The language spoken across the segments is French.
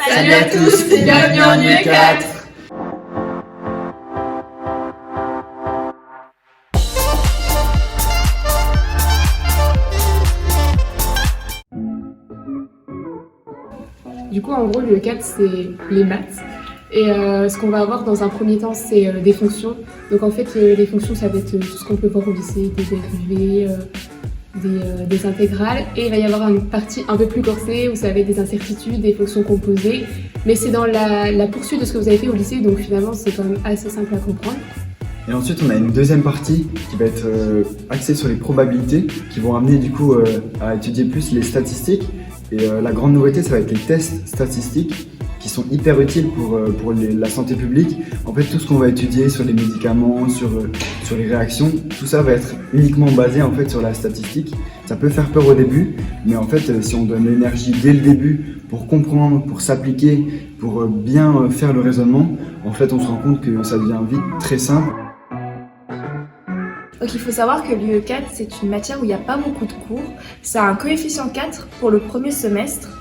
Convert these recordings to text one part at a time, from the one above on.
Salut à tous et bienvenue en UE4. Du coup, en gros, le 4, c'est les maths. Et ce qu'on va avoir dans un premier temps, c'est des fonctions. Donc en fait, les fonctions, ça va être tout ce qu'on peut voir au lycée, des dérivés, des intégrales. Et il va y avoir une partie un peu plus corsée où ça va être des incertitudes, des fonctions composées. Mais c'est dans la poursuite de ce que vous avez fait au lycée, donc finalement, c'est quand même assez simple à comprendre. Et ensuite, on a une deuxième partie qui va être axée sur les probabilités, qui vont amener du coup à étudier plus les statistiques. Et la grande nouveauté, ça va être les tests statistiques qui sont hyper utiles pour la santé publique. En fait, tout ce qu'on va étudier sur les médicaments, sur les réactions, tout ça va être uniquement basé en fait sur la statistique. Ça peut faire peur au début, mais en fait, si on donne l'énergie dès le début pour comprendre, pour s'appliquer, pour bien faire le raisonnement, en fait, on se rend compte que ça devient vite très simple. Donc il faut savoir que l'UE4, c'est une matière où il n'y a pas beaucoup de cours. Ça a un coefficient 4 pour le premier semestre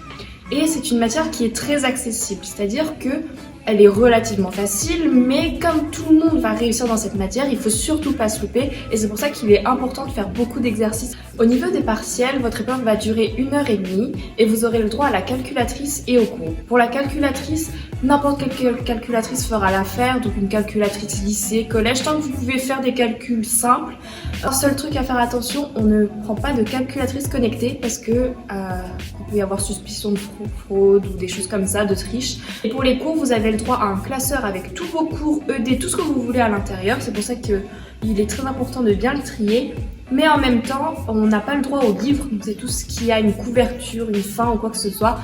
et c'est une matière qui est très accessible, c'est-à-dire qu'elle est relativement facile, mais comme tout le monde va réussir dans cette matière, il faut surtout pas se louper et c'est pour ça qu'il est important de faire beaucoup d'exercices. Au niveau des partiels, votre épreuve va durer 1h30 et vous aurez le droit à la calculatrice et au cours. Pour la calculatrice, n'importe quelle calculatrice fera l'affaire, donc une calculatrice lycée, collège, tant que vous pouvez faire des calculs simples. Un seul truc à faire attention, on ne prend pas de calculatrice connectée parce que il peut y avoir suspicion de fraude ou des choses comme ça, de triche. Et pour les cours, vous avez le droit à un classeur avec tous vos cours ED, tout ce que vous voulez à l'intérieur. C'est pour ça qu'il est très important de bien le trier. Mais en même temps, on n'a pas le droit aux livres, donc c'est tout ce qui a une couverture, une fin ou quoi que ce soit.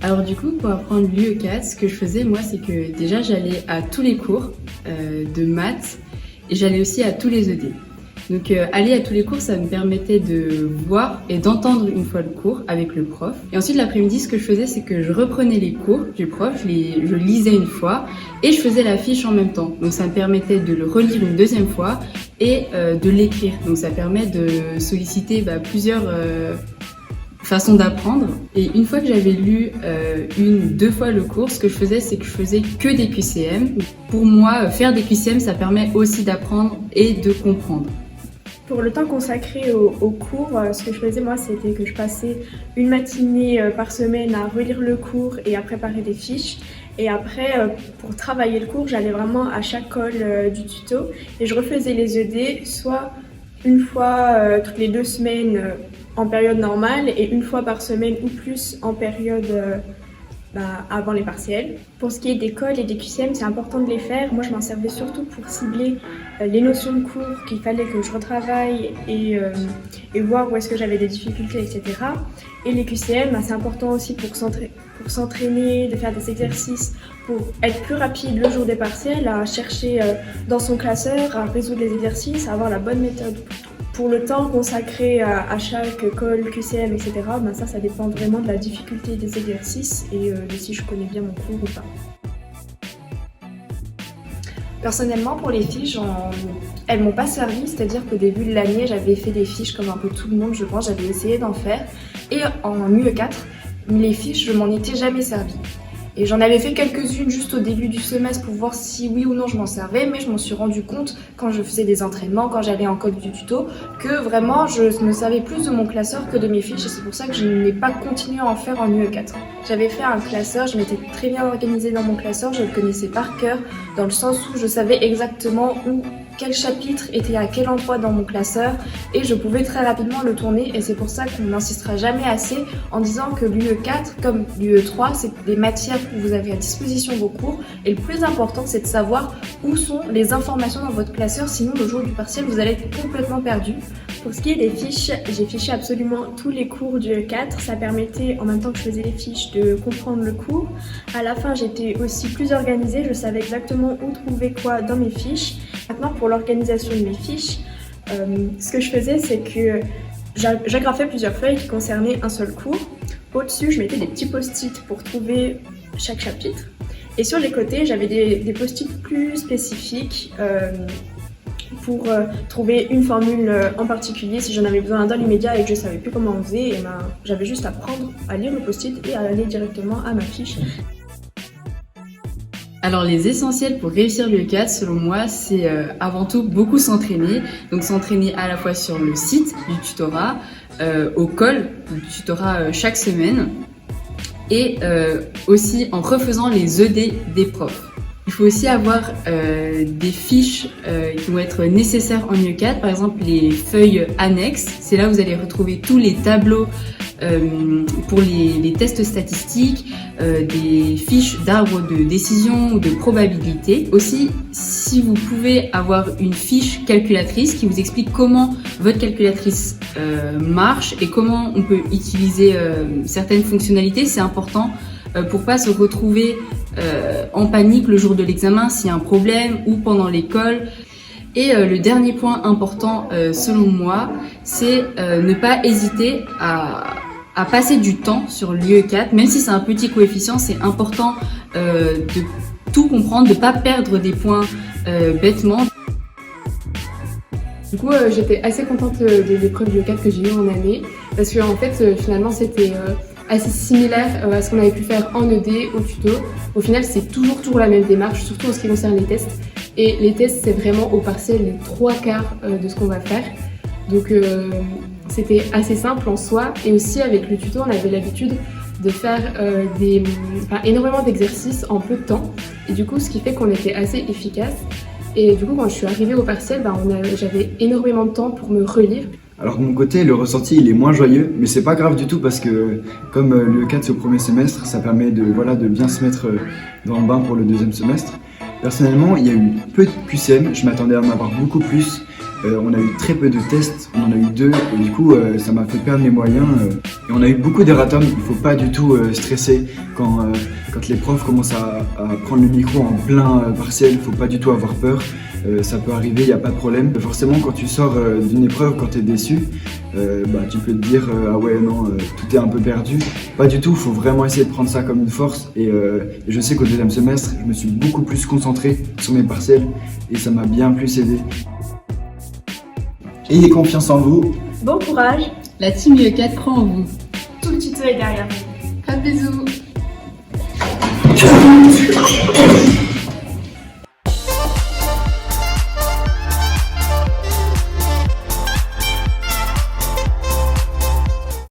Alors du coup, pour apprendre l'UE4, ce que je faisais moi, c'est que déjà j'allais à tous les cours de maths et j'allais aussi à tous les ED. Donc aller à tous les cours, ça me permettait de voir et d'entendre une fois le cours avec le prof. Et ensuite l'après-midi, ce que je faisais, c'est que je reprenais les cours du prof, je lisais une fois et je faisais la fiche en même temps. Donc ça me permettait de le relire une deuxième fois et de l'écrire. Donc ça permet de solliciter plusieurs façon d'apprendre. Et une fois que j'avais lu deux fois le cours, ce que je faisais, c'est que je faisais que des QCM. Pour moi, faire des QCM, ça permet aussi d'apprendre et de comprendre. Pour le temps consacré au cours, ce que je faisais moi, c'était que je passais une matinée par semaine à relire le cours et à préparer des fiches. Et après, pour travailler le cours, j'allais vraiment à chaque call du tuto et je refaisais les ED, soit une fois toutes les 2 semaines en période normale et une fois par semaine ou plus en période avant les partiels. Pour ce qui est des cols et des QCM, c'est important de les faire. Moi, je m'en servais surtout pour cibler les notions de cours qu'il fallait que je retravaille et voir où est-ce que j'avais des difficultés, etc. Et les QCM, c'est important aussi pour s'entraîner, de faire des exercices, pour être plus rapide le jour des partiels, à chercher dans son classeur, à résoudre les exercices, à avoir la bonne méthode. Pour le temps consacré à chaque col, QCM, etc., ça dépend vraiment de la difficulté des exercices et de si je connais bien mon cours ou pas. Personnellement, pour les fiches, elles m'ont pas servi, c'est-à-dire qu'au début de l'année, j'avais fait des fiches comme un peu tout le monde, je pense, j'avais essayé d'en faire. Et en UE4, les fiches, je m'en étais jamais servi. Et j'en avais fait quelques-unes juste au début du semestre pour voir si oui ou non je m'en servais, mais je m'en suis rendu compte quand je faisais des entraînements, quand j'allais en code du tuto, que vraiment je me servais plus de mon classeur que de mes fiches et c'est pour ça que je n'ai pas continué à en faire en UE4. J'avais fait un classeur, je m'étais très bien organisée dans mon classeur, je le connaissais par cœur, dans le sens où je savais exactement quel chapitre était à quel endroit dans mon classeur et je pouvais très rapidement le tourner et c'est pour ça qu'on n'insistera jamais assez en disant que l'UE4 comme l'UE3 c'est des matières où vous avez à disposition vos cours et le plus important c'est de savoir où sont les informations dans votre classeur, sinon le jour du partiel vous allez être complètement perdu. Pour ce qui est des fiches, j'ai fiché absolument tous les cours du E4. Ça permettait, en même temps que je faisais les fiches, de comprendre le cours. À la fin, j'étais aussi plus organisée. Je savais exactement où trouver quoi dans mes fiches. Maintenant, pour l'organisation de mes fiches, ce que je faisais, c'est que j'agrafais plusieurs feuilles qui concernaient un seul cours. Au-dessus, je mettais des petits post-it pour trouver chaque chapitre. Et sur les côtés, j'avais des post-it plus spécifiques pour trouver une formule en particulier si j'en avais besoin dans l'immédiat et que je savais plus comment on faisait. Et ben, j'avais juste à prendre, à lire le post-it et à aller directement à ma fiche. Alors les essentiels pour réussir le E4, selon moi, c'est avant tout beaucoup s'entraîner. Donc s'entraîner à la fois sur le site du tutorat, au call du tutorat chaque semaine, et aussi en refaisant les ED des profs. Il faut aussi avoir des fiches qui vont être nécessaires en E4, par exemple les feuilles annexes. C'est là où vous allez retrouver tous les tableaux pour les tests statistiques, des fiches d'arbres de décision ou de probabilité. Aussi, si vous pouvez avoir une fiche calculatrice qui vous explique comment votre calculatrice marche et comment on peut utiliser certaines fonctionnalités, c'est important pour pas se retrouver en panique le jour de l'examen s'il y a un problème ou pendant l'école. Et le dernier point important selon moi, c'est ne pas hésiter à passer du temps sur l'UE4, même si c'est un petit coefficient, c'est important de tout comprendre, de ne pas perdre des points bêtement. Du coup, j'étais assez contente de l'épreuve l'UE4 que j'ai eue en année, parce que en fait, finalement, c'était assez similaire à ce qu'on avait pu faire en ED, au tuto. Au final, c'est toujours la même démarche, surtout en ce qui concerne les tests. Et les tests, c'est vraiment au partiel les 3/4 de ce qu'on va faire. Donc, c'était assez simple en soi. Et aussi, avec le tuto, on avait l'habitude de faire énormément d'exercices en peu de temps. Et du coup, ce qui fait qu'on était assez efficace. Et du coup, quand je suis arrivée au partiel, j'avais énormément de temps pour me relire. Alors de mon côté, le ressenti il est moins joyeux, mais c'est pas grave du tout parce que comme le E4 c'est au premier semestre, ça permet de bien se mettre dans le bain pour le deuxième semestre. Personnellement, il y a eu peu de QCM, je m'attendais à en avoir beaucoup plus. On a eu très peu de tests, on en a eu 2 et du coup ça m'a fait perdre mes moyens. Et on a eu beaucoup d'erratums, il faut pas du tout stresser quand les profs commencent à prendre le micro en plein partiel, il faut pas du tout avoir peur. Ça peut arriver, il n'y a pas de problème. Forcément, quand tu sors d'une épreuve, quand tu es déçu, tu peux te dire ah ouais, non, tout est un peu perdu. Pas du tout, il faut vraiment essayer de prendre ça comme une force. Et je sais qu'au deuxième semestre, je me suis beaucoup plus concentré sur mes partiels et ça m'a bien plus aidé. Ayez confiance en vous. Bon courage, La team UE4 croit en vous. tout le tuto est derrière vous. Pas de bisous.